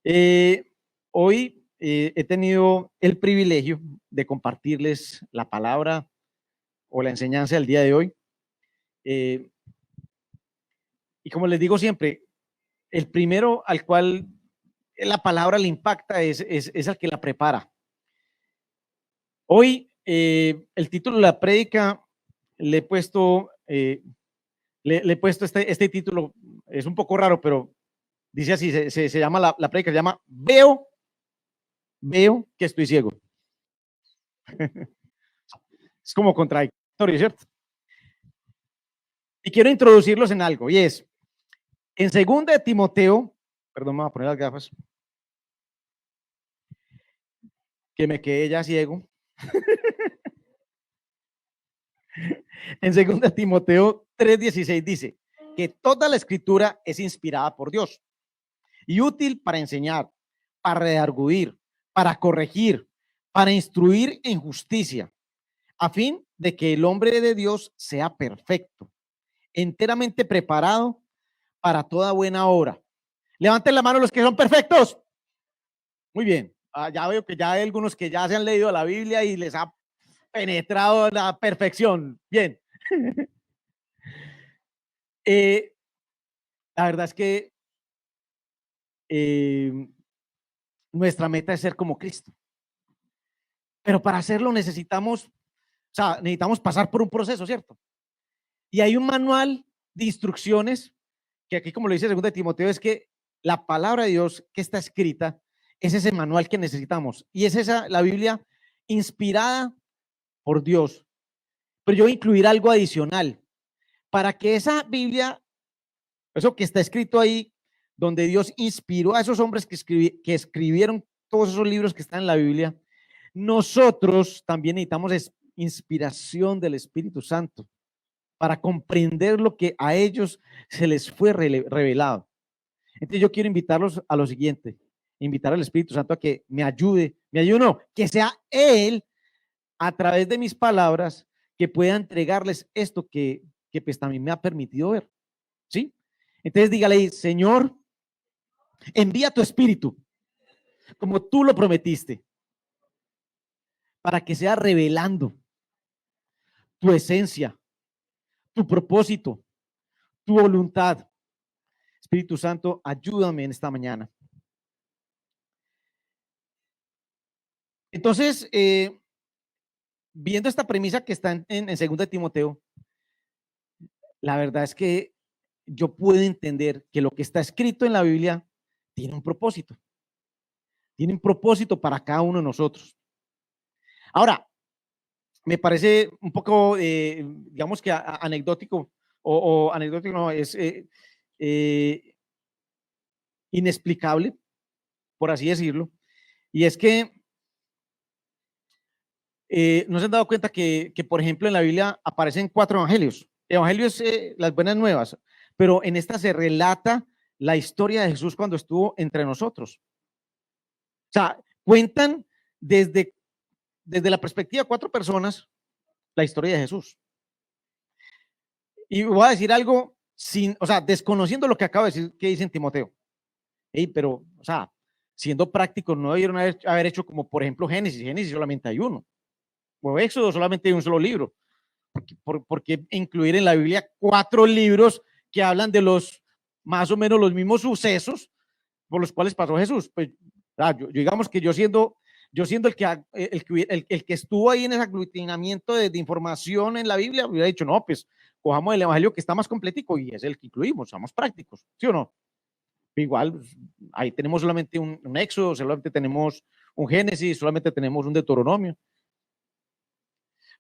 Eh, Hoy he tenido el privilegio de compartirles la palabra o la enseñanza del día de hoy. Eh, y como les digo siempre, el primero al cual la palabra le impacta es al que la prepara. Hoy el título de la prédica le he puesto, le he puesto este título, es un poco raro, pero dice así, se llama la prédica, se llama Veo que estoy ciego. Es como contradictorio, ¿cierto? Y quiero introducirlos en algo, y es, en 2 de Timoteo, perdón, me voy a poner las gafas, que me quedé ya ciego. En 2 de Timoteo 3:16 dice que toda la escritura es inspirada por Dios y útil para enseñar, para redarguir, para corregir, para instruir en justicia, a fin de que el hombre de Dios sea perfecto, enteramente preparado para toda buena obra. Levanten la mano los que son perfectos. Muy bien. Ya veo que ya hay algunos que ya se han leído la Biblia y les ha penetrado la perfección. Bien. eh, la verdad es que eh, nuestra meta es ser como Cristo. Pero para hacerlo necesitamos pasar por un proceso, ¿cierto? Y hay un manual de instrucciones que aquí, como lo dice 2 de Timoteo, es que la palabra de Dios que está escrita es ese manual que necesitamos. Y es esa, la Biblia inspirada por Dios. Pero yo voy a incluir algo adicional para que esa Biblia, eso que está escrito ahí, donde Dios inspiró a esos hombres que escribieron todos esos libros que están en la Biblia, nosotros también necesitamos inspiración del Espíritu Santo para comprender lo que a ellos se les fue revelado. Entonces yo quiero invitarlos a lo siguiente, invitar al Espíritu Santo a que me ayude no, que sea Él a través de mis palabras que pueda entregarles esto que pues también me ha permitido ver, ¿sí? Entonces dígale, Señor, envía tu Espíritu, como tú lo prometiste, para que sea revelando tu esencia, tu propósito, tu voluntad. Espíritu Santo, ayúdame en esta mañana. Entonces, viendo esta premisa que está en 2 de Timoteo, la verdad es que yo puedo entender que lo que está escrito en la Biblia tiene un propósito. Tiene un propósito para cada uno de nosotros. Ahora, me parece un poco, digamos que anecdótico, o anecdótico no, es eh, inexplicable, por así decirlo, y es que no se han dado cuenta que, por ejemplo, en la Biblia aparecen 4 evangelios. Evangelios, las buenas nuevas, pero en esta se relata la historia de Jesús cuando estuvo entre nosotros. O sea, cuentan desde la perspectiva de 4 personas la historia de Jesús. Y voy a decir algo o sea, desconociendo lo que acabo de decir que dice en Timoteo. Pero, o sea, siendo prácticos, no debieron haber hecho como, por ejemplo, Génesis solamente hay uno. O Éxodo solamente hay un solo libro. ¿Por qué incluir en la Biblia 4 libros que hablan de los más o menos los mismos sucesos por los cuales pasó Jesús? Pues yo digamos que yo siendo el que estuvo ahí en ese aglutinamiento de información en la Biblia, hubiera dicho, no, pues cojamos el evangelio que está más completico y es el que incluimos, somos prácticos, ¿sí o no? Igual, pues, ahí tenemos solamente un Éxodo, solamente tenemos un Génesis, solamente tenemos un Deuteronomio,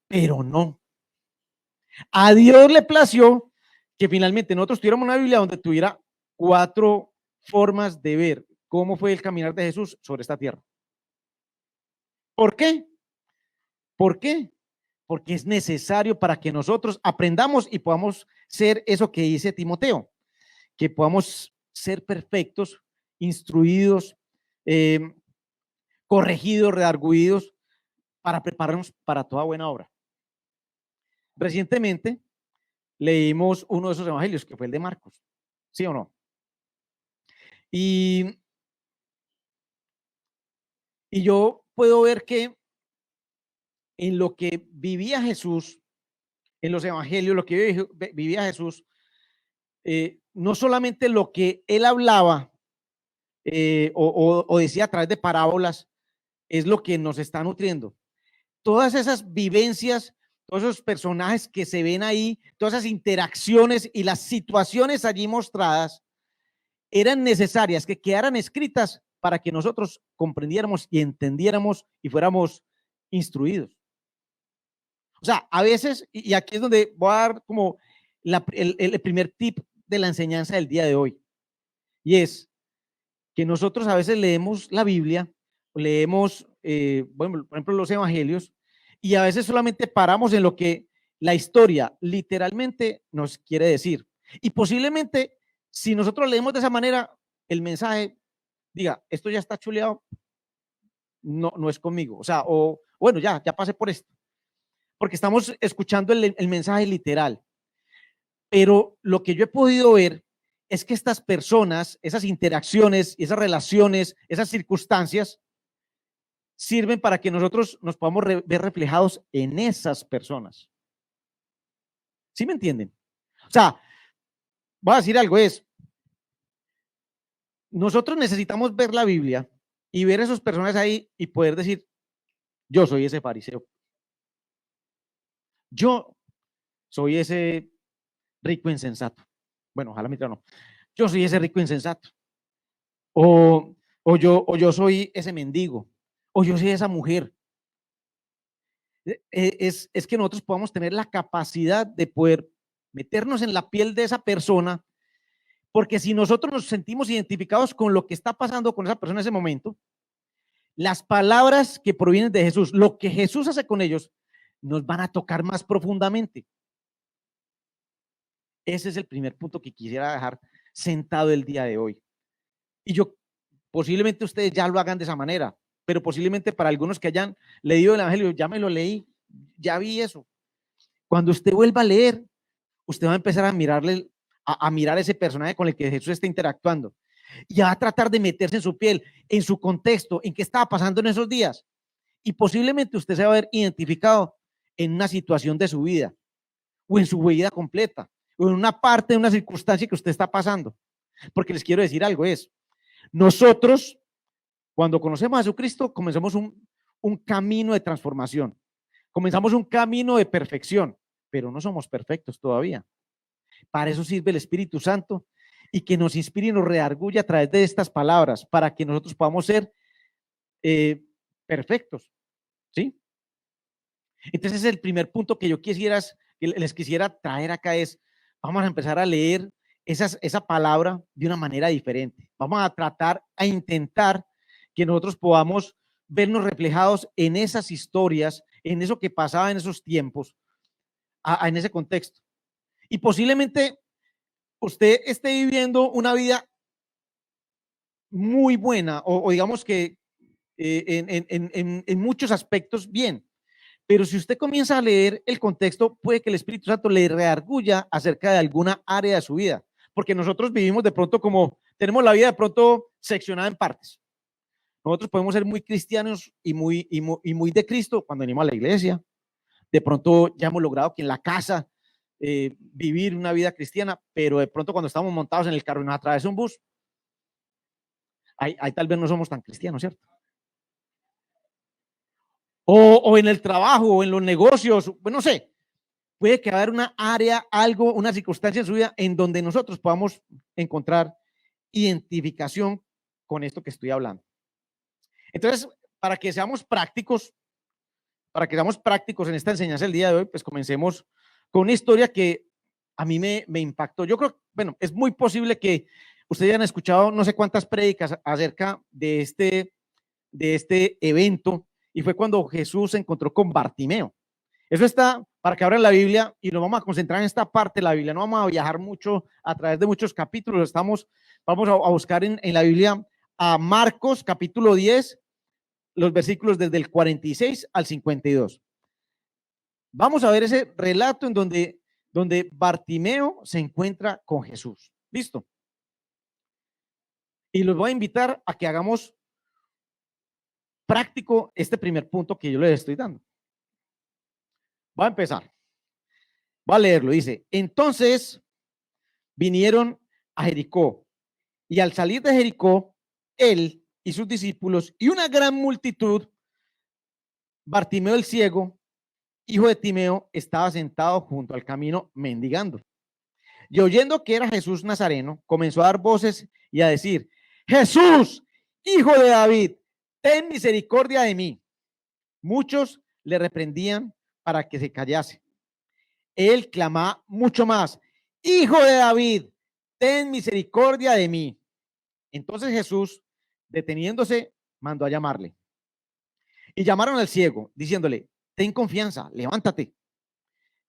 pero no. A Dios le plació que finalmente nosotros tuviéramos una Biblia donde tuviera 4 formas de ver cómo fue el caminar de Jesús sobre esta tierra. ¿Por qué? ¿Por qué? Porque es necesario para que nosotros aprendamos y podamos ser eso que dice Timoteo, que podamos ser perfectos, instruidos, eh, corregidos, redarguidos, para prepararnos para toda buena obra. Recientemente leímos uno de esos evangelios, que fue el de Marcos, ¿sí o no? Y Y yo puedo ver que en lo que vivía Jesús, en los evangelios, lo que vivía Jesús, no solamente lo que él hablaba o decía a través de parábolas, es lo que nos está nutriendo. Todas esas vivencias, todos esos personajes que se ven ahí, todas esas interacciones y las situaciones allí mostradas, eran necesarias que quedaran escritas para que nosotros comprendiéramos y entendiéramos y fuéramos instruidos. O sea, a veces, y aquí es donde voy a dar como el primer tip de la enseñanza del día de hoy, y es que nosotros a veces leemos la Biblia, leemos, bueno, por ejemplo, los evangelios, y a veces solamente paramos en lo que la historia literalmente nos quiere decir. Y posiblemente, si nosotros leemos de esa manera, el mensaje diga, esto ya está chuleado, no es conmigo. O sea, o bueno, ya pasé por esto. Porque estamos escuchando el mensaje literal. Pero lo que yo he podido ver es que estas personas, esas interacciones, esas relaciones, esas circunstancias, sirven para que nosotros nos podamos ver reflejados en esas personas. ¿Sí me entienden? O sea, voy a decir algo, es, nosotros necesitamos ver la Biblia y ver esos personajes ahí y poder decir, yo soy ese fariseo. Yo soy ese rico insensato. Bueno, ojalá mi no. Yo soy ese rico insensato. O yo soy ese mendigo. O yo soy esa mujer. Es que nosotros podamos tener la capacidad de poder meternos en la piel de esa persona, porque si nosotros nos sentimos identificados con lo que está pasando con esa persona en ese momento, las palabras que provienen de Jesús, lo que Jesús hace con ellos, nos van a tocar más profundamente. Ese es el primer punto que quisiera dejar sentado el día de hoy. Y yo, posiblemente ustedes ya lo hagan de esa manera, pero posiblemente para algunos que hayan leído el Evangelio, ya me lo leí, ya vi eso. Cuando usted vuelva a leer, usted va a empezar a mirarle, a mirar ese personaje con el que Jesús está interactuando y va a tratar de meterse en su piel, en su contexto, en qué estaba pasando en esos días. Y posiblemente usted se va a ver identificado en una situación de su vida o en su vida completa o en una parte de una circunstancia que usted está pasando. Porque les quiero decir algo, es, nosotros cuando conocemos a Jesucristo comenzamos un camino de transformación, comenzamos un camino de perfección, pero no somos perfectos todavía. Para eso sirve el Espíritu Santo y que nos inspire y nos redarguya a través de estas palabras para que nosotros podamos ser perfectos, ¿sí? Entonces el primer punto que yo les quisiera traer acá es, vamos a empezar a leer esa palabra de una manera diferente. Vamos a tratar, a intentar que nosotros podamos vernos reflejados en esas historias, en eso que pasaba en esos tiempos, en ese contexto. Y posiblemente usted esté viviendo una vida muy buena o digamos que en muchos aspectos bien. Pero si usted comienza a leer el contexto, puede que el Espíritu Santo le reargulla acerca de alguna área de su vida, porque nosotros vivimos de pronto como, tenemos la vida de pronto seccionada en partes. Nosotros podemos ser muy cristianos y muy de Cristo cuando venimos a la iglesia. De pronto ya hemos logrado que en la casa vivir una vida cristiana, pero de pronto cuando estamos montados en el carro y nos atravesa un bus, ahí tal vez no somos tan cristianos, ¿cierto? O en el trabajo, o en los negocios, pues no sé, puede que haber una área, algo, una circunstancia en su vida en donde nosotros podamos encontrar identificación con esto que estoy hablando. Entonces, para que seamos prácticos en esta enseñanza el día de hoy, pues comencemos con una historia que a mí me impactó. Yo creo, bueno, es muy posible que ustedes hayan escuchado no sé cuántas prédicas acerca de este evento, y fue cuando Jesús se encontró con Bartimeo. Eso está para que abran la Biblia y nos vamos a concentrar en esta parte de la Biblia. No vamos a viajar mucho a través de muchos capítulos. Vamos a buscar en la Biblia a Marcos capítulo 10, los versículos desde el 46 al 52. Vamos a ver ese relato en donde Bartimeo se encuentra con Jesús. ¿Listo? Y los voy a invitar a que hagamos práctico este primer punto que yo les estoy dando. Voy a empezar. Voy a leerlo. Dice, entonces vinieron a Jericó, y al salir de Jericó, él y sus discípulos y una gran multitud, Bartimeo el ciego, hijo de Timeo, estaba sentado junto al camino mendigando. Y oyendo que era Jesús Nazareno, comenzó a dar voces y a decir, Jesús, hijo de David, ten misericordia de mí. Muchos le reprendían para que se callase. Él clamaba mucho más, Hijo de David, ten misericordia de mí. Entonces Jesús, deteniéndose, mandó a llamarle. Y llamaron al ciego, diciéndole, ten confianza, levántate.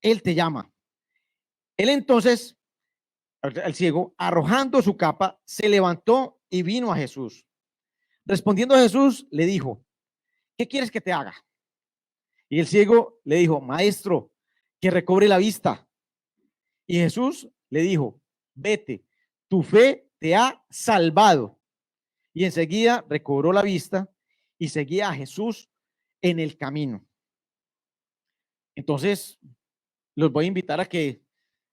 Él te llama. Él entonces, el ciego, arrojando su capa, se levantó y vino a Jesús. Respondiendo a Jesús, le dijo, ¿qué quieres que te haga? Y el ciego le dijo, maestro, que recobre la vista. Y Jesús le dijo, vete, tu fe te ha salvado. Y enseguida recobró la vista y seguía a Jesús en el camino. Entonces, los voy a invitar a que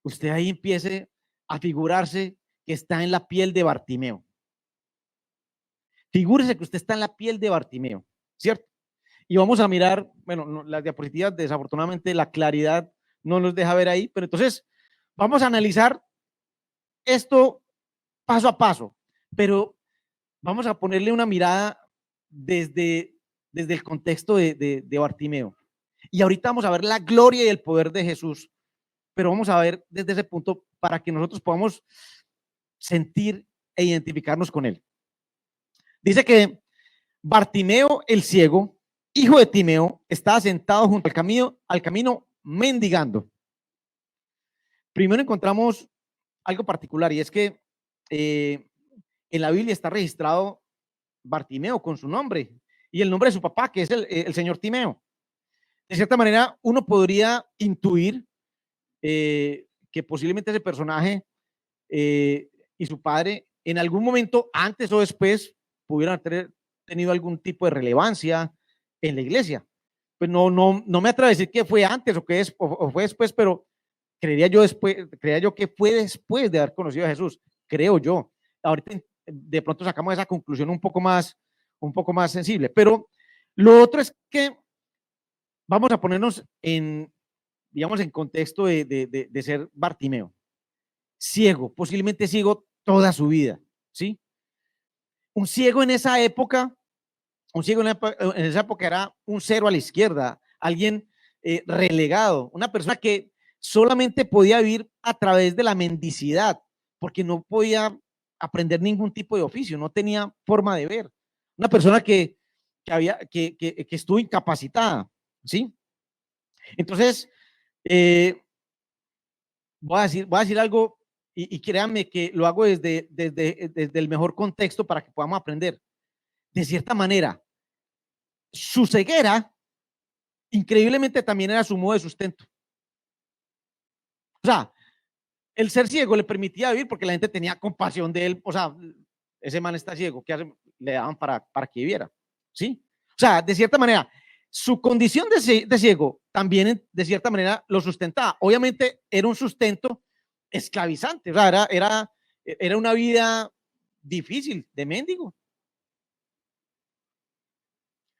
usted ahí empiece a figurarse que está en la piel de Bartimeo. Figúrese que usted está en la piel de Bartimeo, ¿cierto? Y vamos a mirar, bueno, no, las diapositivas, desafortunadamente la claridad no nos deja ver ahí, pero entonces vamos a analizar esto paso a paso, pero vamos a ponerle una mirada desde el contexto de Bartimeo. Y ahorita vamos a ver la gloria y el poder de Jesús, pero vamos a ver desde ese punto para que nosotros podamos sentir e identificarnos con él. Dice que Bartimeo el ciego, hijo de Timeo, estaba sentado junto al camino mendigando. Primero encontramos algo particular y es que en la Biblia está registrado Bartimeo con su nombre y el nombre de su papá, que es el señor Timeo. De cierta manera, uno podría intuir que posiblemente ese personaje y su padre en algún momento, antes o después, pudieran tener tenido algún tipo de relevancia en la iglesia. Pues no me atrevo a decir que fue antes o que o fue después, pero creería yo que fue después de haber conocido a Jesús, creo yo. Ahorita de pronto sacamos esa conclusión un poco más sensible, pero lo otro es que vamos a ponernos digamos, en contexto de ser Bartimeo, ciego, posiblemente ciego toda su vida, ¿sí? Un ciego en esa época, en esa época era un cero a la izquierda, alguien relegado, una persona que solamente podía vivir a través de la mendicidad, porque no podía aprender ningún tipo de oficio, no tenía forma de ver. Una persona que estuvo incapacitada, ¿sí? Entonces, voy a decir algo y créanme que lo hago desde el mejor contexto para que podamos aprender. De cierta manera, su ceguera increíblemente también era su modo de sustento. O sea, el ser ciego le permitía vivir porque la gente tenía compasión de él. O sea, ese man está ciego, ¿qué hace? Le daban para que viviera, ¿sí? O sea, de cierta manera, su condición de ciego también de cierta manera lo sustentaba. Obviamente era un sustento esclavizante, o sea, era una vida difícil de mendigo.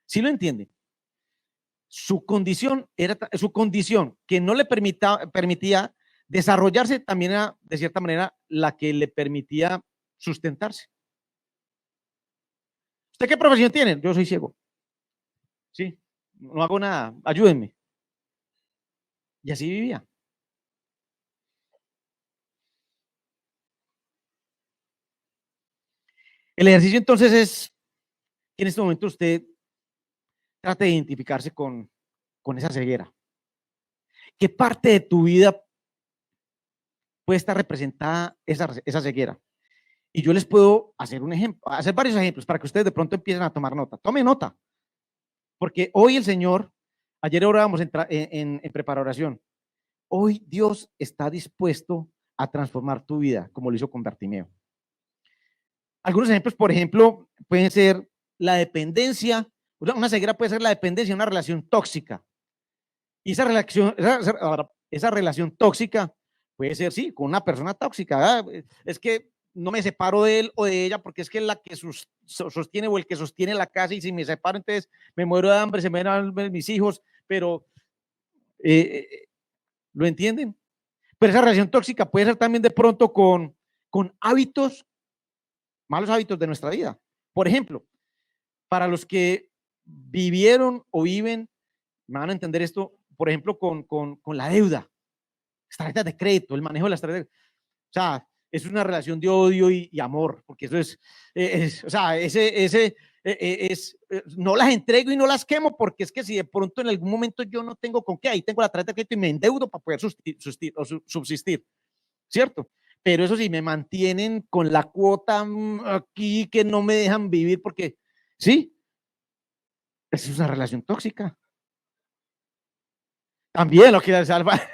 ¿Sí lo entienden? Su condición que no le permitía desarrollarse, también era de cierta manera la que le permitía sustentarse. ¿Usted qué profesión tiene? Yo soy ciego. Sí, no hago nada, ayúdenme. Y así vivía. El ejercicio entonces es que en este momento usted trate de identificarse con esa ceguera. ¿Qué parte de tu vida puede estar representada esa ceguera? Y yo les puedo hacer un ejemplo, hacer varios ejemplos para que ustedes de pronto empiecen a tomar nota. Tome nota, porque hoy el Señor, ayer orábamos en preparar oración, hoy Dios está dispuesto a transformar tu vida, como lo hizo con Bartimeo. Algunos ejemplos, por ejemplo, pueden ser la dependencia Una ceguera puede ser la dependencia de una relación tóxica. Y esa relación tóxica puede ser, sí, con una persona tóxica, ¿verdad? Es que no me separo de él o de ella porque es que es la que sostiene o el que sostiene la casa, y si me separo entonces me muero de hambre, se me van mis hijos, pero ¿lo entienden? Pero esa relación tóxica puede ser también de pronto con hábitos, malos hábitos de nuestra vida. Por ejemplo, para los que vivieron o viven, me van a entender esto, por ejemplo, con la deuda, las tarjetas de crédito, el manejo de las tarjetas. O sea, es una relación de odio y amor, porque eso o sea, no las entrego y no las quemo, porque es que si de pronto en algún momento yo no tengo con qué, ahí tengo la tarjeta de crédito y me endeudo para poder subsistir, ¿cierto? Pero eso sí, me mantienen con la cuota aquí que no me dejan vivir porque, sí, es una relación tóxica. También lo que le hace falta,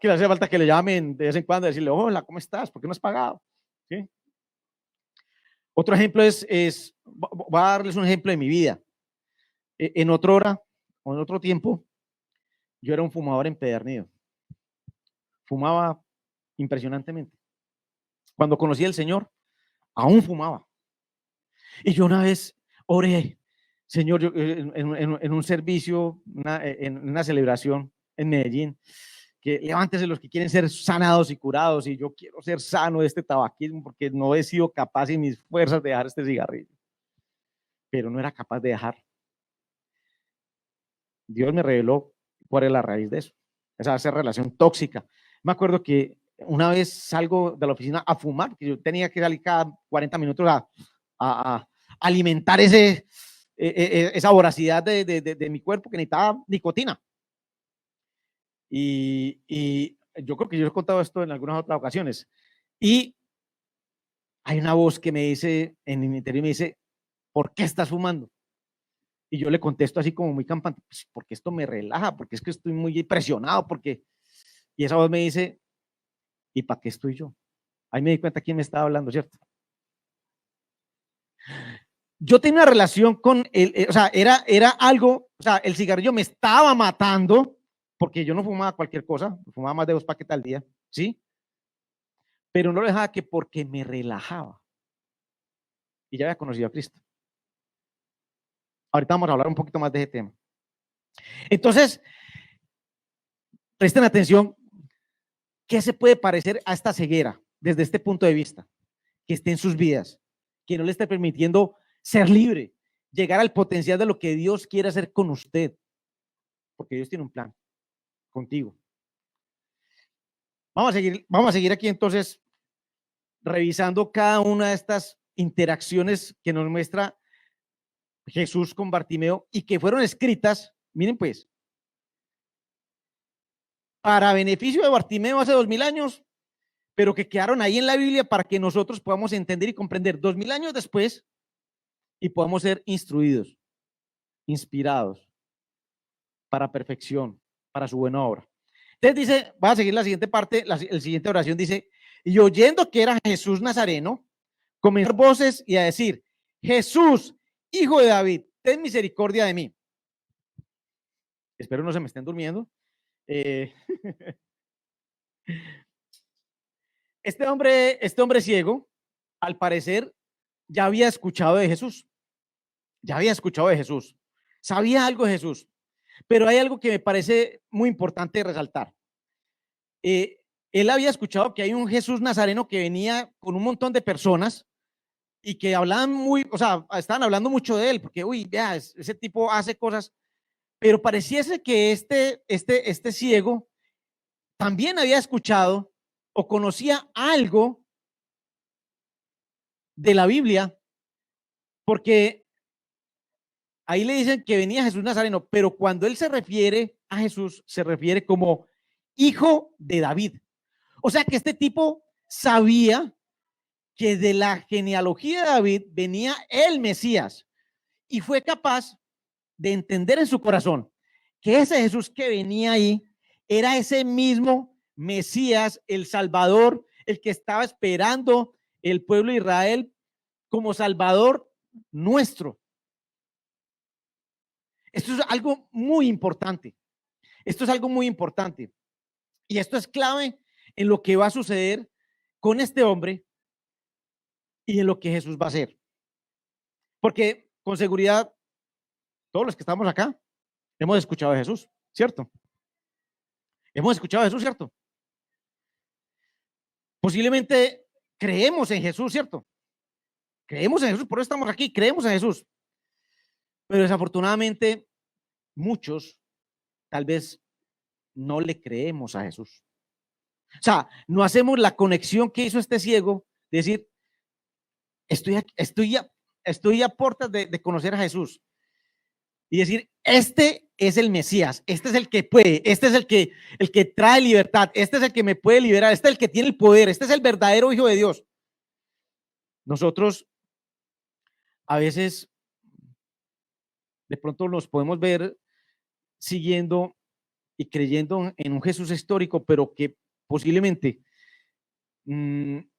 que le hace falta que le llamen de vez en cuando y decirle, hola, ¿cómo estás? ¿Por qué no has pagado? ¿Sí? Otro ejemplo voy a darles un ejemplo de mi vida. En otra hora, o en otro tiempo, yo era un fumador empedernido. Fumaba impresionantemente. Cuando conocí al Señor, aún fumaba. Y yo una vez oré, Señor, yo, en un servicio, en una celebración en Medellín, que levántese los que quieren ser sanados y curados, y yo quiero ser sano de este tabaquismo porque no he sido capaz en mis fuerzas de dejar este cigarrillo. Pero no era capaz de dejar. Dios me reveló cuál es la raíz de eso, esa relación tóxica. Me acuerdo que una vez salgo de la oficina a fumar, porque yo tenía que salir cada 40 minutos a alimentar esa voracidad de mi cuerpo que necesitaba nicotina. Y yo creo que yo he contado esto en algunas otras ocasiones. Y hay una voz que me dice, en mi interior me dice, ¿por qué estás fumando? Y yo le contesto así como muy campante, pues porque esto me relaja, porque es que estoy muy presionado, porque... Y esa voz me dice, ¿y para qué estoy yo? Ahí me di cuenta quién me estaba hablando, ¿cierto? Yo tenía una relación con o sea, era algo, o sea, el cigarrillo me estaba matando, porque yo no fumaba cualquier cosa, fumaba más de 2 paquetes al día, ¿sí? Pero no lo dejaba que porque me relajaba. Y ya había conocido a Cristo. Ahorita vamos a hablar un poquito más de ese tema. Entonces, presten atención, ¿qué se puede parecer a esta ceguera desde este punto de vista? Que esté en sus vidas, que no le esté permitiendo ser libre, llegar al potencial de lo que Dios quiere hacer con usted, porque Dios tiene un plan contigo. Vamos a seguir aquí entonces revisando cada una de estas interacciones que nos muestra Jesús con Bartimeo y que fueron escritas, miren pues, para beneficio de Bartimeo hace 2000 años, pero que quedaron ahí en la Biblia para que nosotros podamos entender y comprender 2000 años después y podamos ser instruidos, inspirados para perfección, para su buena obra. Entonces dice, va a seguir la siguiente parte, el siguiente oración dice, y oyendo que era Jesús Nazareno, comenzó a dar voces y a decir, Jesús, hijo de David, ten misericordia de mí. Espero no se me estén durmiendo. Este hombre ciego, al parecer, ya había escuchado de Jesús. Ya había escuchado de Jesús. Sabía algo de Jesús. Pero hay algo que me parece muy importante resaltar. Él había escuchado que hay un Jesús Nazareno que venía con un montón de personas y que hablaban o sea, estaban hablando mucho de él, porque, uy, vea, ese tipo hace cosas, pero pareciese que este ciego también había escuchado o conocía algo de la Biblia, porque ahí le dicen que venía Jesús Nazareno, pero cuando él se refiere a Jesús, se refiere como hijo de David. O sea que este tipo sabía que de la genealogía de David venía el Mesías y fue capaz de entender en su corazón que ese Jesús que venía ahí era ese mismo Mesías, el Salvador, el que estaba esperando el pueblo de Israel como Salvador nuestro. Esto es algo muy importante. Esto es algo muy importante. Y esto es clave en lo que va a suceder con este hombre y en lo que Jesús va a hacer. Porque con seguridad, todos los que estamos acá hemos escuchado de Jesús, ¿cierto? Hemos escuchado de Jesús, ¿cierto? Posiblemente creemos en Jesús, ¿cierto? Creemos en Jesús, por eso estamos aquí, creemos en Jesús. Pero desafortunadamente, muchos tal vez no le creemos a Jesús. O sea, no hacemos la conexión que hizo este ciego, de decir, estoy a puertas de conocer a Jesús. Y decir, este es el Mesías, este es el que puede, este es el que trae libertad, este es el que me puede liberar, este es el que tiene el poder, este es el verdadero Hijo de Dios. Nosotros a veces de pronto nos podemos ver siguiendo y creyendo en un Jesús histórico, pero que posiblemente en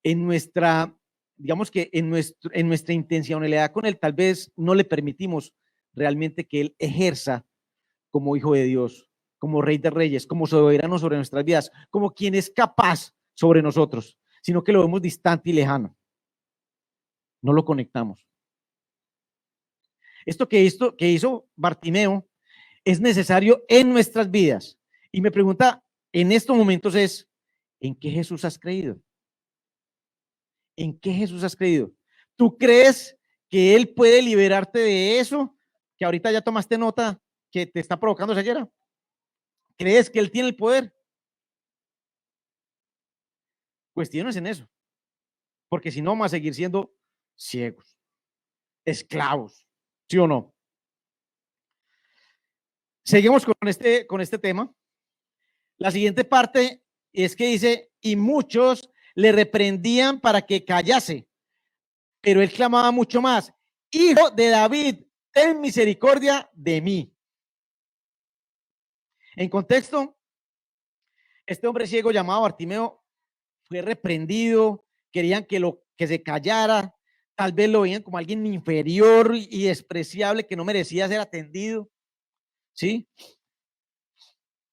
nuestra, digamos que en nuestra intencionalidad con él, tal vez no le permitimos realmente que él ejerza como hijo de Dios, como rey de reyes, como soberano sobre nuestras vidas, como quien es capaz sobre nosotros, sino que lo vemos distante y lejano. No lo conectamos. Esto que hizo Bartimeo es necesario en nuestras vidas. Y me pregunta en estos momentos es, ¿en qué Jesús has creído? ¿En qué Jesús has creído? ¿Tú crees que Él puede liberarte de eso que ahorita ya tomaste nota que te está provocando ceguera? ¿Crees que Él tiene el poder? Cuestiones en eso, porque si no vamos a seguir siendo ciegos, esclavos, ¿sí o no? Seguimos con este tema. La siguiente parte es que dice, y muchos le reprendían para que callase, pero él clamaba mucho más, Hijo de David, ten misericordia de mí. En contexto, este hombre ciego llamado Bartimeo fue reprendido, querían que se callara, tal vez lo veían como alguien inferior y despreciable que no merecía ser atendido, ¿sí?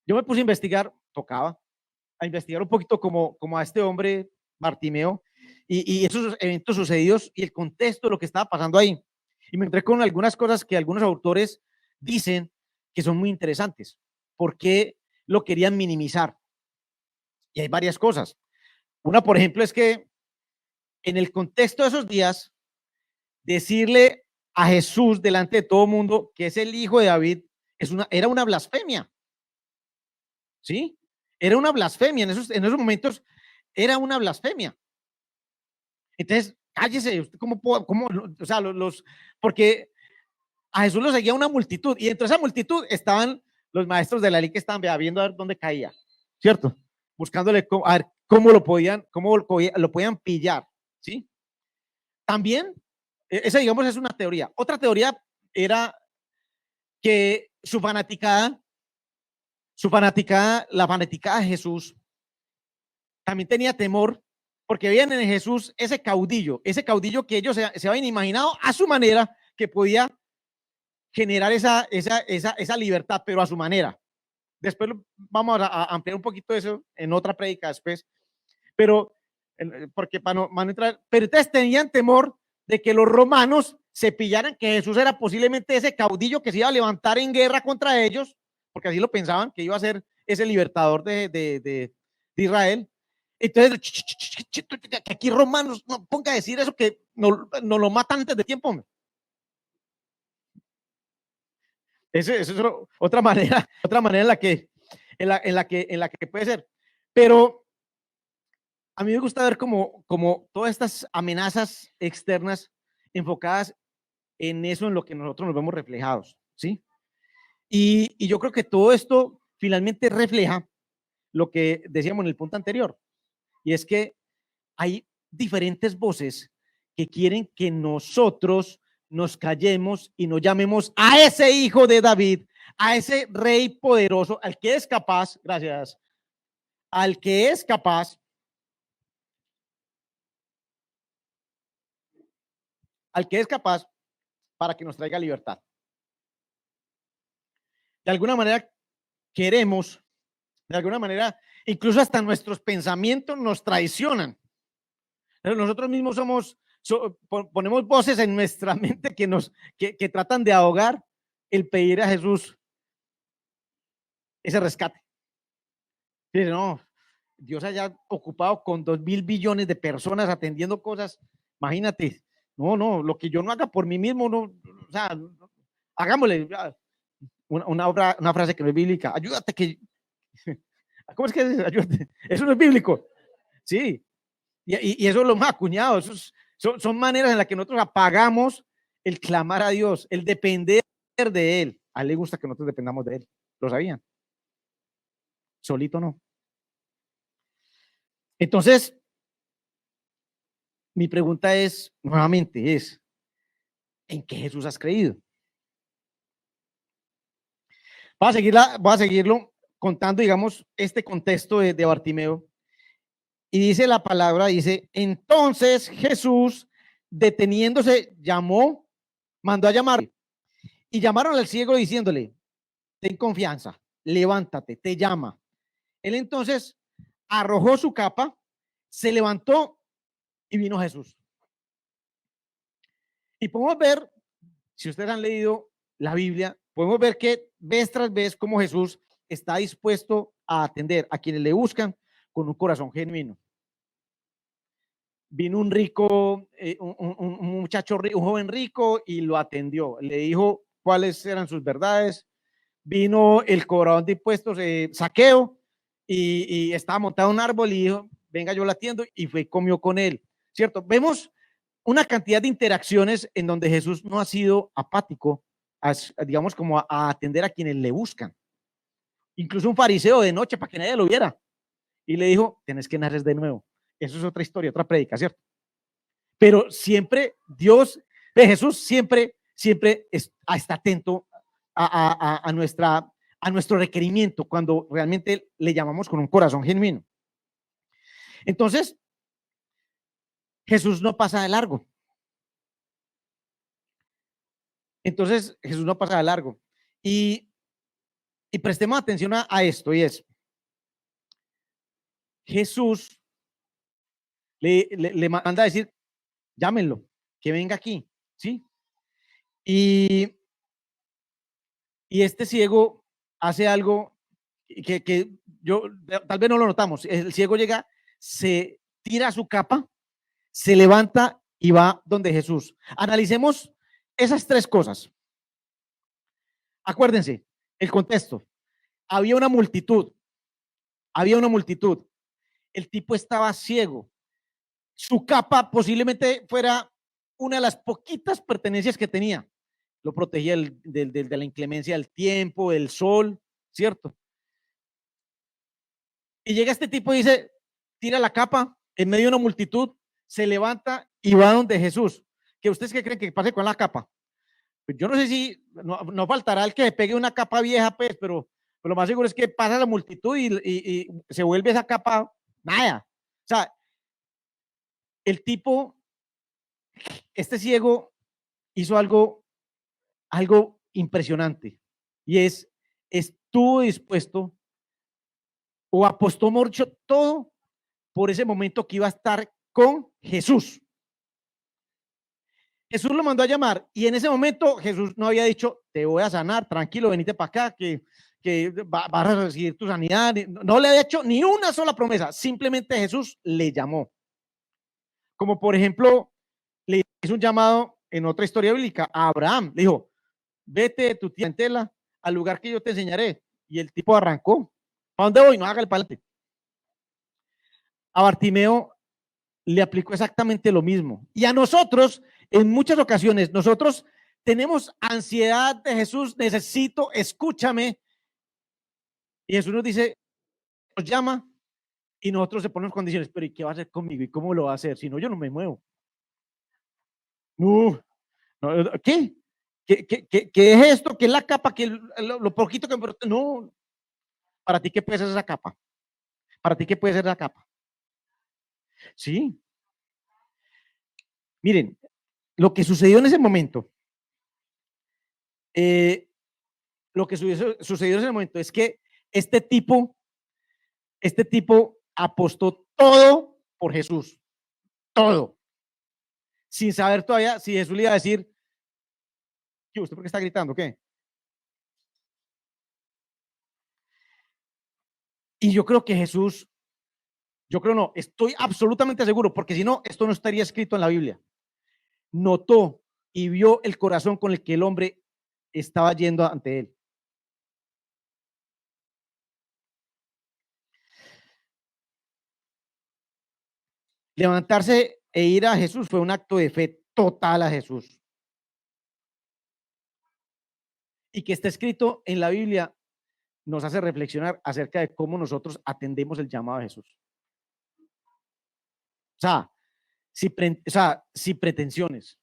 Yo me puse a investigar, tocaba, a investigar un poquito como a este hombre Bartimeo y esos eventos sucedidos y el contexto de lo que estaba pasando ahí. Y me encontré con algunas cosas que algunos autores dicen que son muy interesantes. ¿Por qué lo querían minimizar? Y hay varias cosas. Una, por ejemplo, es que en el contexto de esos días, decirle a Jesús delante de todo el mundo que es el hijo de David era una blasfemia. ¿Sí? Era una blasfemia. En esos momentos era una blasfemia. Entonces, cállese, ¿cómo? O sea, porque a Jesús lo seguía una multitud y entre esa multitud estaban los maestros de la ley que estaban viendo a ver dónde caía, ¿cierto? Buscándole a ver cómo lo podían pillar, ¿sí? También, esa digamos es una teoría. Otra teoría era que la fanaticada de Jesús también tenía temor porque veían en Jesús ese caudillo que ellos se habían imaginado a su manera que podía generar esa libertad, pero a su manera. Después vamos a ampliar un poquito eso en otra prédica después, pero porque para no entrar, pero entonces tenían temor de que los romanos se pillaran que Jesús era posiblemente ese caudillo que se iba a levantar en guerra contra ellos, porque así lo pensaban, que iba a ser ese libertador de Israel. Entonces, que aquí romanos no ponga a decir eso que no lo matan antes de tiempo. Eso es otra manera en la que puede ser. Pero a mí me gusta ver como todas estas amenazas externas enfocadas en eso, en lo que nosotros nos vemos reflejados, ¿sí? Y yo creo que todo esto finalmente refleja lo que decíamos en el punto anterior, y es que hay diferentes voces que quieren que nosotros nos callemos y nos llamemos a ese hijo de David, a ese rey poderoso, al que es capaz, gracias, al que es capaz, para que nos traiga libertad. de alguna manera queremos, de alguna manera, incluso hasta nuestros pensamientos nos traicionan. Pero nosotros mismos ponemos voces en nuestra mente que tratan de ahogar el pedir a Jesús ese rescate. Pero no, Dios haya ocupado con 2.000 billones de personas atendiendo cosas, imagínate, no, lo que yo no haga por mí mismo, no, o sea, hagámosle una frase que no es bíblica, ayúdate que, ¿cómo es que es? Ayúdate, eso no es bíblico, sí, y eso es lo más acuñado, son maneras en las que nosotros apagamos el clamar a Dios, el depender de Él. A él le gusta que nosotros dependamos de Él, ¿lo sabían? Solito no. Entonces, mi pregunta es, nuevamente, ¿en qué Jesús has creído? Voy a seguirlo contando, digamos, este contexto de Bartimeo. Y dice la palabra, dice, entonces Jesús, deteniéndose, mandó a llamar. Y llamaron al ciego diciéndole, ten confianza, levántate, te llama. Él entonces arrojó su capa, se levantó y vino Jesús. Y podemos ver, si ustedes han leído la Biblia, podemos ver que vez tras vez como Jesús está dispuesto a atender a quienes le buscan con un corazón genuino. Vino un rico, un muchacho, un joven rico y lo atendió. Le dijo cuáles eran sus verdades. Vino el cobrador de impuestos, Zaqueo, y estaba montado en un árbol y dijo, venga, yo la atiendo, y fue, comió con él, ¿cierto? Vemos una cantidad de interacciones en donde Jesús no ha sido apático, digamos, como a atender a quienes le buscan. Incluso un fariseo de noche para que nadie lo viera. Y le dijo, tenés que nacer de nuevo. Eso es otra historia, otra prédica, ¿cierto? Pero siempre Dios, Jesús siempre está atento a nuestro requerimiento cuando realmente le llamamos con un corazón genuino. Entonces, Jesús no pasa de largo. Entonces, Jesús no pasa de largo. Y prestemos atención a esto, y es, Jesús le manda a decir, llámenlo, que venga aquí, ¿sí? Y este ciego hace algo que yo tal vez no lo notamos. El ciego llega, se tira su capa, se levanta y va donde Jesús. Analicemos esas tres cosas. Acuérdense, el contexto. Había una multitud. El tipo estaba ciego. Su capa posiblemente fuera una de las poquitas pertenencias que tenía. Lo protegía de la inclemencia del tiempo, del sol, ¿cierto? Y llega este tipo y dice, tira la capa en medio de una multitud, se levanta y va donde Jesús. ¿Que ustedes qué creen que pase con la capa? Pues yo no sé si no faltará el que pegue una capa vieja, pues, pero lo más seguro es que pasa la multitud y se vuelve esa capa nada. O sea, el tipo, este ciego, hizo algo impresionante y estuvo dispuesto o apostó mucho todo por ese momento que iba a estar con Jesús. Jesús lo mandó a llamar y en ese momento Jesús no había dicho, te voy a sanar, tranquilo, venite para acá, que vas a recibir tu sanidad. No le había hecho ni una sola promesa, simplemente Jesús le llamó. Como por ejemplo, le hizo un llamado en otra historia bíblica a Abraham, le dijo, vete de tu tela al lugar que yo te enseñaré. Y el tipo arrancó. ¿Para dónde voy? No, haga el palante. A Bartimeo le aplicó exactamente lo mismo. Y a nosotros, en muchas ocasiones, nosotros tenemos ansiedad de Jesús, necesito, escúchame. Y Jesús nos dice, nos llama y nosotros se ponemos condiciones, pero ¿y qué va a hacer conmigo? ¿Y cómo lo va a hacer? Si no, yo no me muevo. No, ¿qué? ¿Qué es esto? ¿Qué es la capa? ¿Qué lo poquito que... No, ¿para ti qué puede ser esa capa? ¿Para ti qué puede ser esa capa? Sí. Miren, lo que sucedió en ese momento, lo que sucedió en ese momento es que este tipo apostó todo por Jesús, todo, sin saber todavía si Jesús le iba a decir, ¿qué usted por qué está gritando? ¿Qué? Y yo creo que Jesús, yo creo no, estoy absolutamente seguro, porque si no, esto no estaría escrito en la Biblia. Notó y vio el corazón con el que el hombre estaba yendo ante él. Levantarse e ir a Jesús fue un acto de fe total a Jesús. Y que está escrito en la Biblia nos hace reflexionar acerca de cómo nosotros atendemos el llamado de Jesús. O sea, sin pretensiones,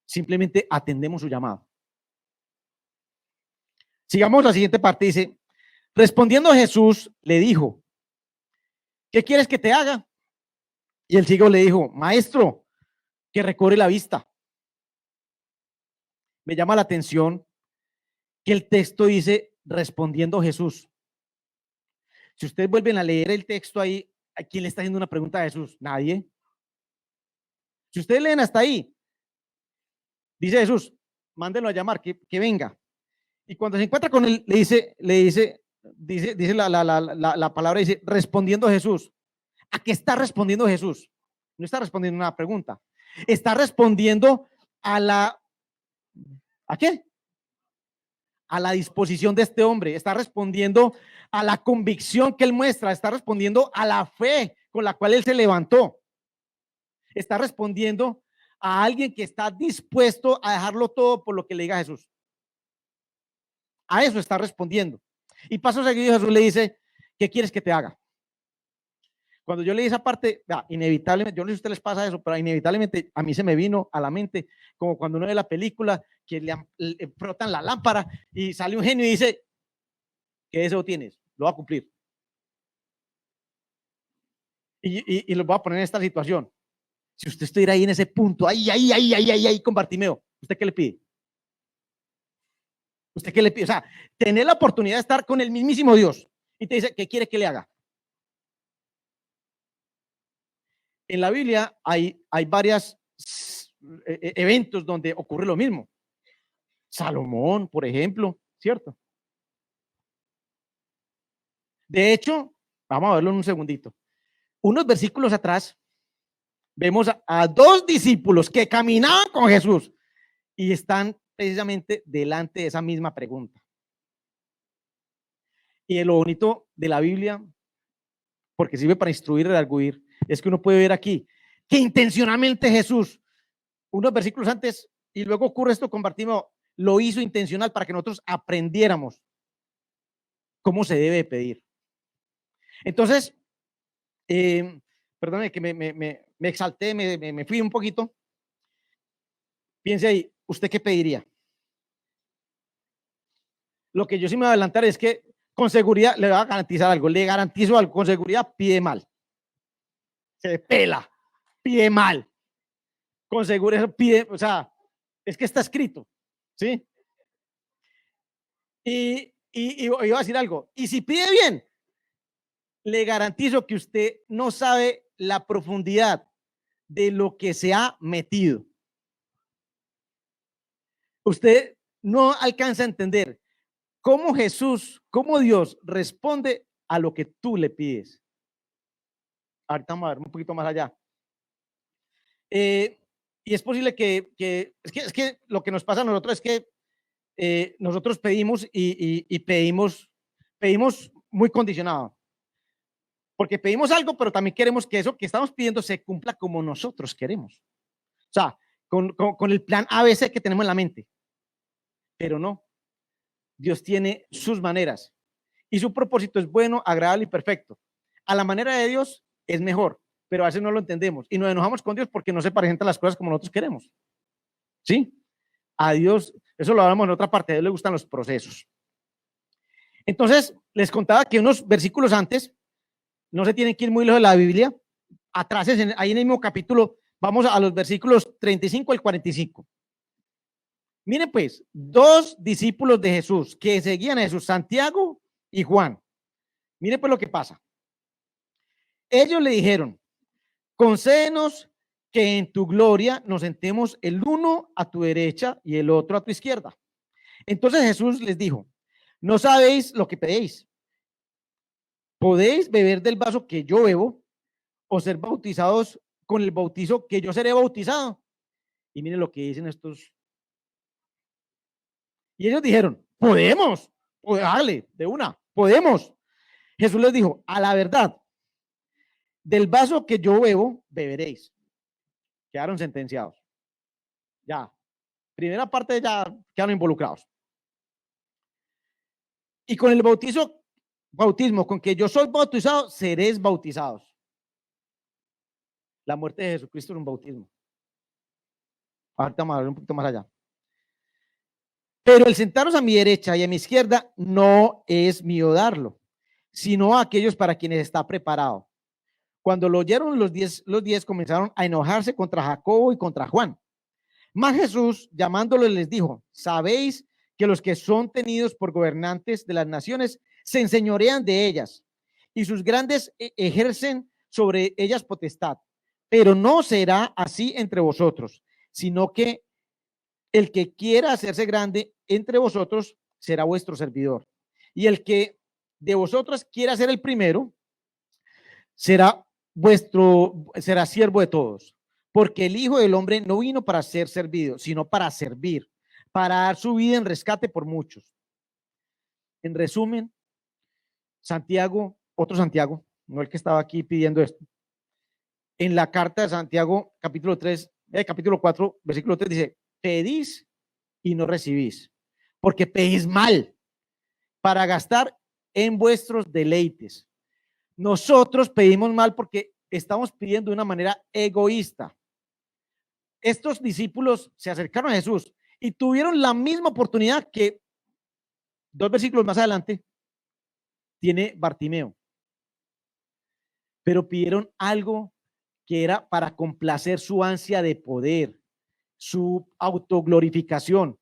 simplemente atendemos su llamado. Sigamos la siguiente parte, dice, respondiendo Jesús le dijo, ¿qué quieres que te haga? Y el ciego le dijo, maestro, que recobre la vista. Me llama la atención que el texto dice, respondiendo Jesús. Si ustedes vuelven a leer el texto ahí, ¿a quién le está haciendo una pregunta a Jesús? Nadie. Si ustedes leen hasta ahí, dice Jesús, mándenlo a llamar, que venga. Y cuando se encuentra con él, dice la palabra, dice, respondiendo Jesús. ¿A qué está respondiendo Jesús? No está respondiendo una pregunta. Está respondiendo ¿a qué? A la disposición de este hombre. Está respondiendo a la convicción que él muestra. Está respondiendo a la fe con la cual él se levantó. Está respondiendo a alguien que está dispuesto a dejarlo todo por lo que le diga Jesús. A eso está respondiendo. Y paso seguido Jesús le dice, ¿qué quieres que te haga? Cuando yo leí esa parte, inevitablemente, yo no sé si a ustedes les pasa eso, pero inevitablemente a mí se me vino a la mente, como cuando uno ve la película, que le frotan la lámpara y sale un genio y dice, ¿qué deseo tienes? Lo va a cumplir. Y lo voy a poner en esta situación. Si usted estuviera ahí en ese punto, ahí con Bartimeo, ¿usted qué le pide? ¿Usted qué le pide? O sea, tener la oportunidad de estar con el mismísimo Dios y te dice, ¿qué quiere que le haga? En la Biblia hay varios eventos donde ocurre lo mismo. Salomón, por ejemplo, ¿cierto? De hecho, vamos a verlo en un segundito. Unos versículos atrás, vemos a dos discípulos que caminaban con Jesús y están precisamente delante de esa misma pregunta. Y lo bonito de la Biblia, porque sirve para instruir y arguir, es que uno puede ver aquí que intencionalmente Jesús, unos versículos antes, y luego ocurre esto con Bartimeo, lo hizo intencional para que nosotros aprendiéramos cómo se debe pedir. Entonces, perdóname que me exalté, me fui un poquito. Piense ahí, ¿usted qué pediría? Lo que yo sí me voy a adelantar es que con seguridad le voy a garantizar algo, le garantizo algo, con seguridad pide mal. Se pela, pide mal. Con seguridad pide, o sea, es que está escrito, ¿sí? Y iba a decir algo, y si pide bien, le garantizo que usted no sabe la profundidad de lo que se ha metido. Usted no alcanza a entender cómo Jesús, cómo Dios responde a lo que tú le pides. Ahorita vamos a ver un poquito más allá. Y es posible es que lo que nos pasa a nosotros es que nosotros pedimos y pedimos muy condicionado. Porque pedimos algo, pero también queremos que eso que estamos pidiendo se cumpla como nosotros queremos. O sea, con el plan ABC que tenemos en la mente. Pero no. Dios tiene sus maneras y su propósito es bueno, agradable y perfecto. A la manera de Dios es mejor, pero a veces no lo entendemos y nos enojamos con Dios porque no se presentan las cosas como nosotros queremos. ¿Sí? A Dios, eso lo hablamos en otra parte, a Dios le gustan los procesos. Entonces, les contaba que unos versículos antes, no se tienen que ir muy lejos de la Biblia, atrás, ahí en el mismo capítulo, vamos a los versículos 35 al 45. Miren pues, dos discípulos de Jesús que seguían a Jesús, Santiago y Juan. Miren pues lo que pasa. Ellos le dijeron, concédenos que en tu gloria nos sentemos el uno a tu derecha y el otro a tu izquierda. Entonces Jesús les dijo, no sabéis lo que pedéis. ¿Podéis beber del vaso que yo bebo o ser bautizados con el bautizo que yo seré bautizado? Y miren lo que dicen estos. Y ellos dijeron, podemos, pues dale, de una, podemos. Jesús les dijo, a la verdad, del vaso que yo bebo, beberéis. Quedaron sentenciados. Ya, primera parte ya quedaron involucrados. Y con el bautismo con que yo soy bautizado, seréis bautizados. La muerte de Jesucristo es un bautismo. Ahorita vamos a ver un poquito más allá. Pero el sentaros a mi derecha y a mi izquierda no es mío darlo, sino a aquellos para quienes está preparado. Cuando lo oyeron los 10 comenzaron a enojarse contra Jacobo y contra Juan. Mas Jesús, llamándolos, les dijo, ¿sabéis que los que son tenidos por gobernantes de las naciones se enseñorean de ellas y sus grandes ejercen sobre ellas potestad? Pero no será así entre vosotros, sino que el que quiera hacerse grande entre vosotros será vuestro servidor. Y el que de vosotros quiera ser el primero será siervo de todos. Porque el Hijo del Hombre no vino para ser servido, sino para servir, para dar su vida en rescate por muchos. En resumen, Santiago, otro Santiago, no el que estaba aquí pidiendo esto, en la carta de Santiago, capítulo 4, versículo 3, dice, pedís y no recibís, porque pedís mal para gastar en vuestros deleites. Nosotros pedimos mal porque estamos pidiendo de una manera egoísta. Estos discípulos se acercaron a Jesús y tuvieron la misma oportunidad que 2 versículos más adelante tiene Bartimeo, pero pidieron algo que era para complacer su ansia de poder, su autoglorificación,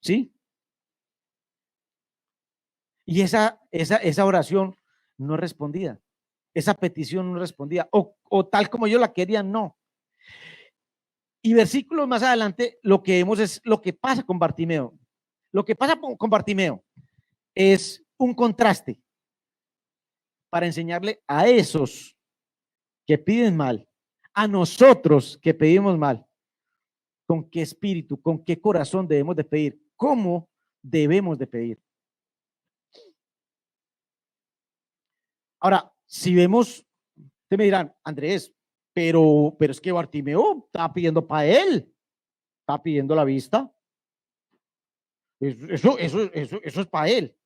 ¿sí? Y esa oración no respondía, esa petición no respondía, o tal como yo la quería, no. Y versículos más adelante, lo que vemos es lo que pasa con Bartimeo. Lo que pasa con Bartimeo es un contraste para enseñarle a esos que piden mal, a nosotros que pedimos mal, con qué espíritu, con qué corazón debemos de pedir, cómo debemos de pedir. Ahora, si vemos, ustedes me dirán, Andrés, pero es que Bartimeo está pidiendo para él, está pidiendo la vista. Eso es para él.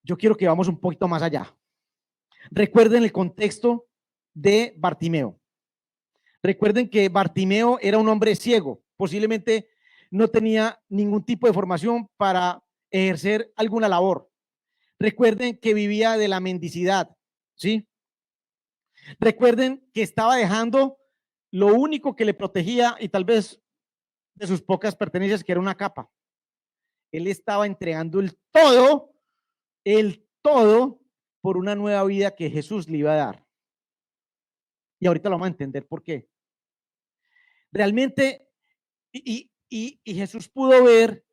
Yo quiero que vamos un poquito más allá. Recuerden el contexto de Bartimeo. Recuerden que Bartimeo era un hombre ciego, posiblemente no tenía ningún tipo de formación para ejercer alguna labor. Recuerden que vivía de la mendicidad, ¿sí? Recuerden que estaba dejando lo único que le protegía y tal vez de sus pocas pertenencias, que era una capa. Él estaba entregando el todo por una nueva vida que Jesús le iba a dar. Y ahorita lo vamos a entender por qué. Realmente, y Jesús pudo ver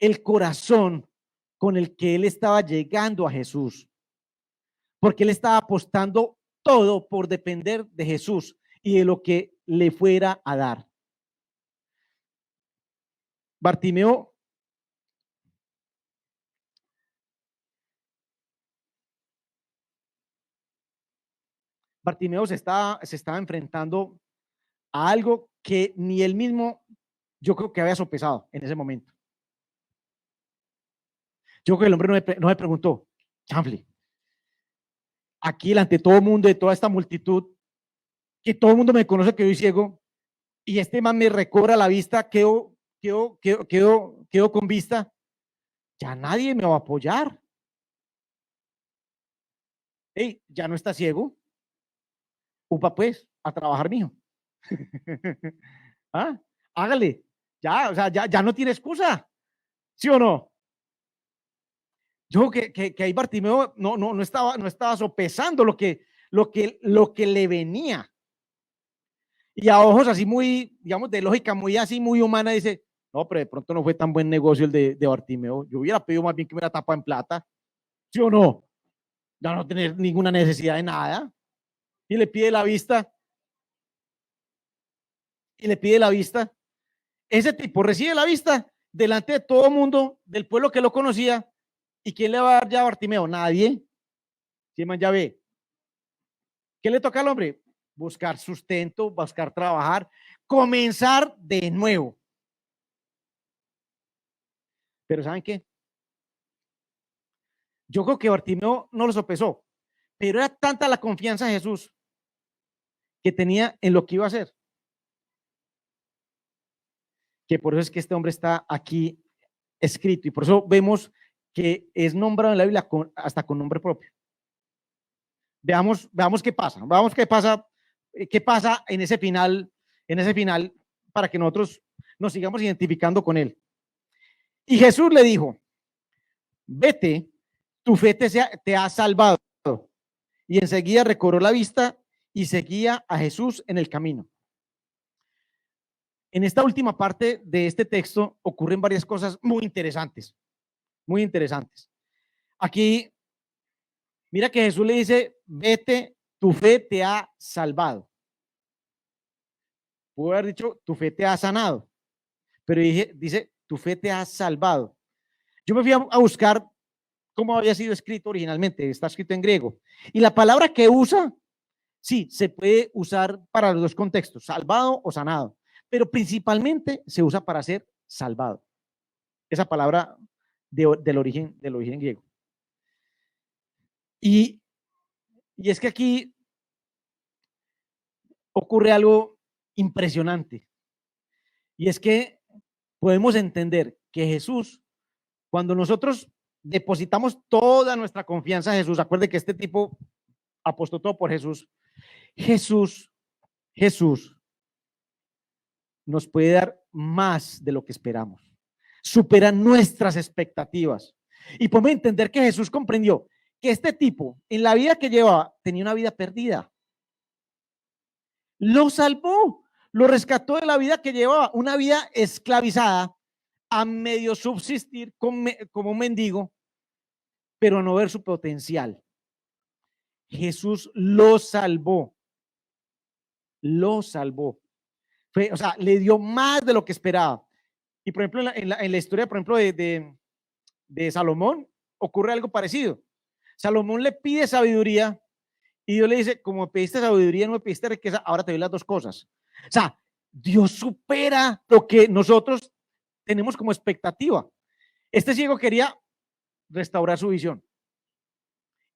el corazón con el que él estaba llegando a Jesús, porque él estaba apostando todo por depender de Jesús y de lo que le fuera a dar. Bartimeo se estaba enfrentando a algo que ni él mismo, yo creo que había sopesado en ese momento. Yo creo que el hombre no me preguntó, chanfle, aquí delante de todo el mundo, de toda esta multitud, que todo el mundo me conoce que soy ciego, y este man me recobra la vista, quedo con vista, ya nadie me va a apoyar. Hey, ya no está ciego. Upa, pues, a trabajar, mijo. ¿Ah? Hágale. Ya, o sea, ya no tiene excusa. ¿Sí o no? Yo que ahí Bartimeo no estaba sopesando lo que le venía. Y a ojos así muy, digamos, de lógica muy así, muy humana, dice, no, pero de pronto no fue tan buen negocio el de Bartimeo. Yo hubiera pedido más bien que me la tapa en plata. ¿Sí o no? Ya no tener ninguna necesidad de nada. Y le pide la vista, y le pide la vista. Ese tipo recibe la vista delante de todo el mundo, del pueblo que lo conocía. ¿Y quién le va a dar ya a Bartimeo? Nadie. ¿Quién más ya ve? ¿Qué le toca al hombre? Buscar sustento, buscar trabajar, comenzar de nuevo. Pero ¿saben qué? Yo creo que Bartimeo no lo sopesó, pero era tanta la confianza de Jesús que tenía en lo que iba a hacer, que por eso es que este hombre está aquí escrito y por eso vemos que es nombrado en la Biblia hasta con nombre propio. Veamos qué pasa en ese final para que nosotros nos sigamos identificando con él. Y Jesús le dijo, vete, tu fe te ha salvado. Y enseguida recobró la vista y seguía a Jesús en el camino. En esta última parte de este texto ocurren varias cosas muy interesantes, muy interesantes. Aquí, mira que Jesús le dice, vete, tu fe te ha salvado. Pudo haber dicho, tu fe te ha sanado, pero dice, tu fe te ha salvado. Yo me fui a buscar cómo había sido escrito originalmente, está escrito en griego. Y la palabra que usa, sí, se puede usar para los dos contextos, salvado o sanado, pero principalmente se usa para ser salvado. Esa palabra del origen griego. Y, y es que aquí ocurre algo impresionante. Y es que podemos entender que Jesús, cuando nosotros depositamos toda nuestra confianza en Jesús, acuerde que este tipo apostó todo por Jesús, Jesús nos puede dar más de lo que esperamos. Supera nuestras expectativas. Y podemos entender que Jesús comprendió que este tipo, en la vida que llevaba, tenía una vida perdida. Lo salvó, lo rescató de la vida que llevaba, una vida esclavizada, a medio subsistir como un mendigo, pero a no ver su potencial. Jesús lo salvó, lo salvó. O sea, le dio más de lo que esperaba. Y por ejemplo, en la historia, por ejemplo, de Salomón, ocurre algo parecido. Salomón le pide sabiduría y Dios le dice, como pediste sabiduría, no me pediste riqueza, ahora te doy las dos cosas. O sea, Dios supera lo que nosotros tenemos como expectativa. Este ciego quería restaurar su visión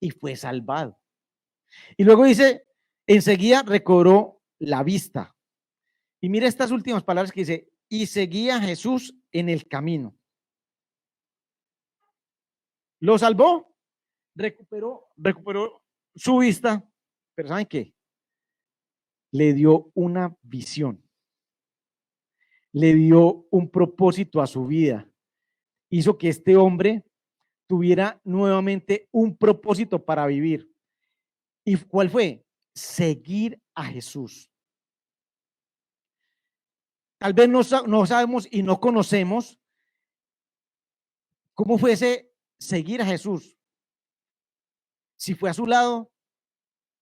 y fue salvado. Y luego dice, enseguida recobró la vista. Y mira estas últimas palabras que dice, y seguía a Jesús en el camino. Lo salvó, recuperó su vista, pero ¿saben qué? Le dio una visión, le dio un propósito a su vida, hizo que este hombre tuviera nuevamente un propósito para vivir. ¿Y cuál fue? Seguir a Jesús. Tal vez no sabemos y no conocemos cómo fue ese seguir a Jesús. Si fue a su lado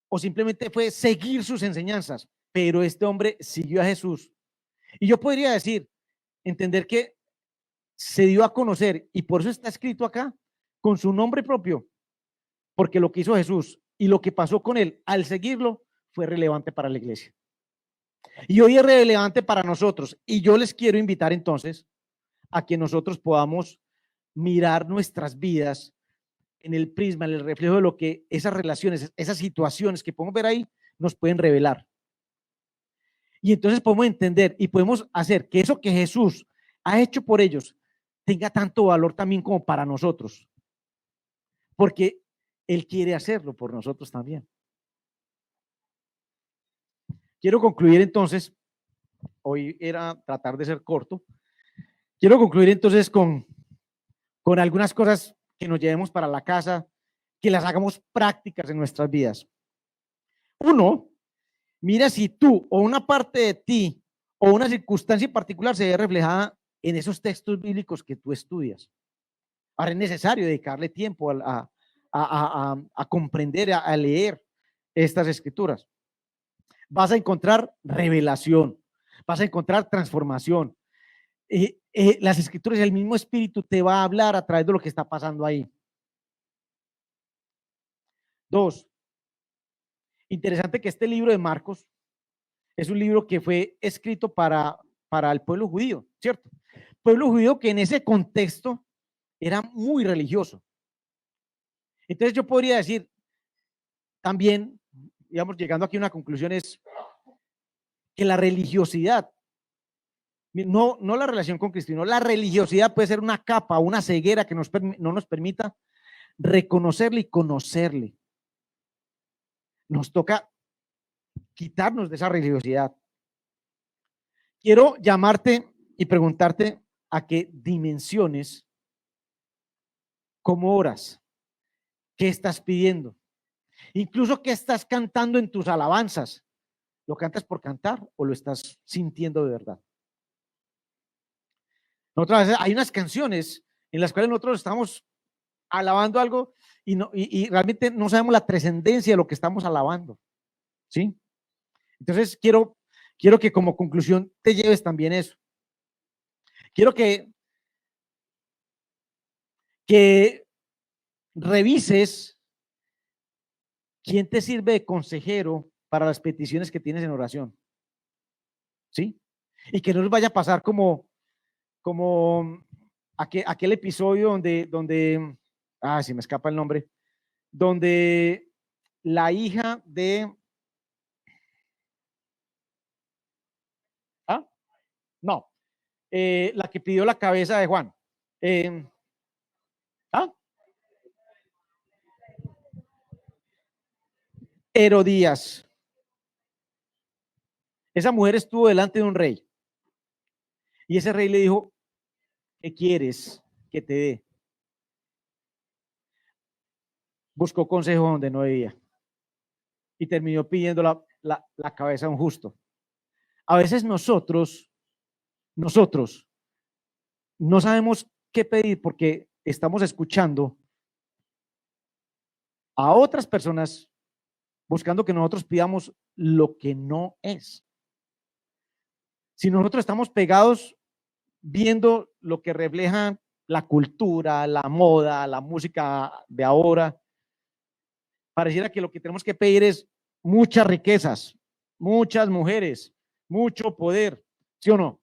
o simplemente fue seguir sus enseñanzas, pero este hombre siguió a Jesús. Y yo podría decir, entender que se dio a conocer y por eso está escrito acá con su nombre propio, porque lo que hizo Jesús y lo que pasó con él al seguirlo fue relevante para la iglesia. Y hoy es relevante para nosotros. Y yo les quiero invitar entonces a que nosotros podamos mirar nuestras vidas en el prisma, en el reflejo de lo que esas relaciones, esas situaciones que podemos ver ahí nos pueden revelar. Y entonces podemos entender y podemos hacer que eso que Jesús ha hecho por ellos tenga tanto valor también como para nosotros. Porque Él quiere hacerlo por nosotros también. Quiero concluir entonces, hoy era tratar de ser corto, quiero concluir entonces con con algunas cosas que nos llevemos para la casa, que las hagamos prácticas en nuestras vidas. Uno, mira si tú o una parte de ti o una circunstancia en particular se ve reflejada en esos textos bíblicos que tú estudias. Ahora es necesario dedicarle tiempo a comprender, a leer estas escrituras. Vas a encontrar revelación, vas a encontrar transformación. Las escrituras, el mismo espíritu te va a hablar a través de lo que está pasando ahí. Dos, interesante que este libro de Marcos es un libro que fue escrito para el pueblo judío, ¿cierto? Pueblo judío que en ese contexto era muy religioso. Entonces yo podría decir también, digamos, llegando aquí a una conclusión, es que la religiosidad, no la relación con Cristo, sino la religiosidad puede ser una capa, una ceguera que no nos permita reconocerle y conocerle. Nos toca quitarnos de esa religiosidad. Quiero llamarte y preguntarte a qué dimensiones, cómo oras, qué estás pidiendo, incluso qué estás cantando en tus alabanzas. ¿Lo cantas por cantar o lo estás sintiendo de verdad? Nosotros hay unas canciones en las cuales nosotros estamos alabando algo y realmente no sabemos la trascendencia de lo que estamos alabando, ¿sí? Entonces quiero que como conclusión te lleves también eso. Quiero que revises quién te sirve de consejero para las peticiones que tienes en oración, ¿sí? Y que no les vaya a pasar como aquel episodio donde se me escapa el nombre, donde la hija de, no, la que pidió la cabeza de Juan, eh, Herodías. Esa mujer estuvo delante de un rey y ese rey le dijo, ¿qué quieres que te dé? Buscó consejo donde no debía y terminó pidiendo la cabeza de un justo. A veces nosotros no sabemos qué pedir porque estamos escuchando a otras personas buscando que nosotros pidamos lo que no es. Si nosotros estamos pegados viendo lo que refleja la cultura, la moda, la música de ahora, pareciera que lo que tenemos que pedir es muchas riquezas, muchas mujeres, mucho poder, ¿sí o no?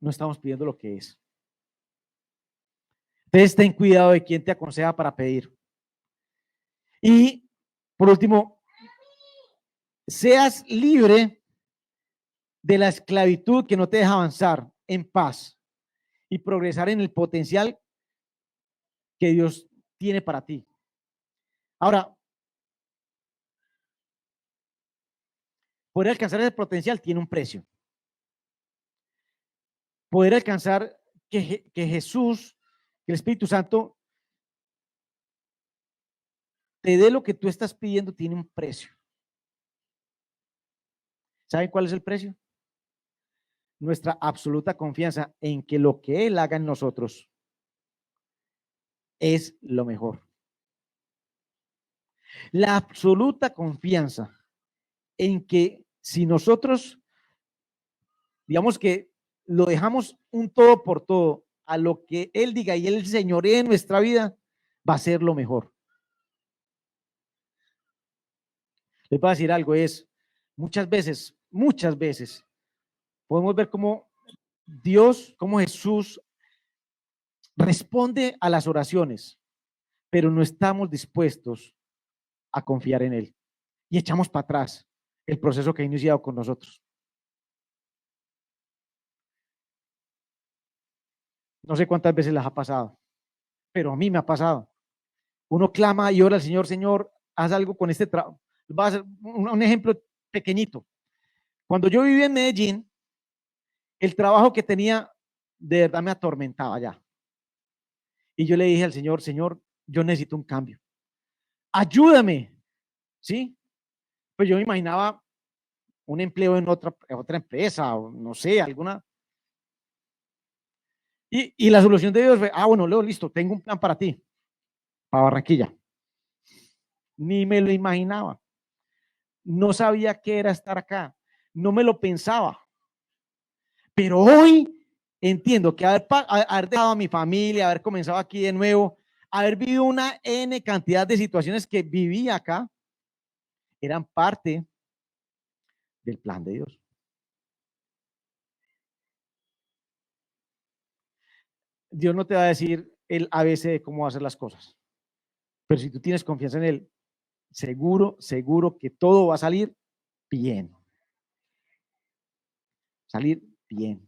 No estamos pidiendo lo que es. Entonces, ten cuidado de quién te aconseja para pedir. Y, por último, seas libre de la esclavitud que no te deja avanzar en paz y progresar en el potencial que Dios tiene para ti. Ahora, poder alcanzar ese potencial tiene un precio. Poder alcanzar que Jesús, que el Espíritu Santo te dé lo que tú estás pidiendo tiene un precio. ¿Saben cuál es el precio? Nuestra absoluta confianza en que lo que Él haga en nosotros es lo mejor. La absoluta confianza en que si nosotros, digamos que lo dejamos un todo por todo a lo que Él diga y Él señoree en nuestra vida, va a ser lo mejor. Les voy a decir algo, es muchas veces, podemos ver cómo Dios, cómo Jesús responde a las oraciones, pero no estamos dispuestos a confiar en Él y echamos para atrás el proceso que ha iniciado con nosotros. No sé cuántas veces les ha pasado, pero a mí me ha pasado. Uno clama y ora al Señor, Señor, haz algo con este trabajo. Va a ser un ejemplo pequeñito. Cuando yo vivía en Medellín, el trabajo que tenía de verdad me atormentaba ya. Y yo le dije al Señor, Señor, yo necesito un cambio. Ayúdame. ¿Sí? Pues yo me imaginaba un empleo en otra empresa, o no sé, alguna. Y la solución de Dios fue, bueno, Leo, listo, tengo un plan para ti, para Barranquilla. Ni me lo imaginaba. No sabía qué era estar acá. No me lo pensaba. Pero hoy entiendo que haber dejado a mi familia, haber comenzado aquí de nuevo, haber vivido una N cantidad de situaciones que viví acá, eran parte del plan de Dios. Dios no te va a decir el ABC de cómo hacer las cosas, pero si tú tienes confianza en Él, seguro que todo va a salir bien. Salir bien.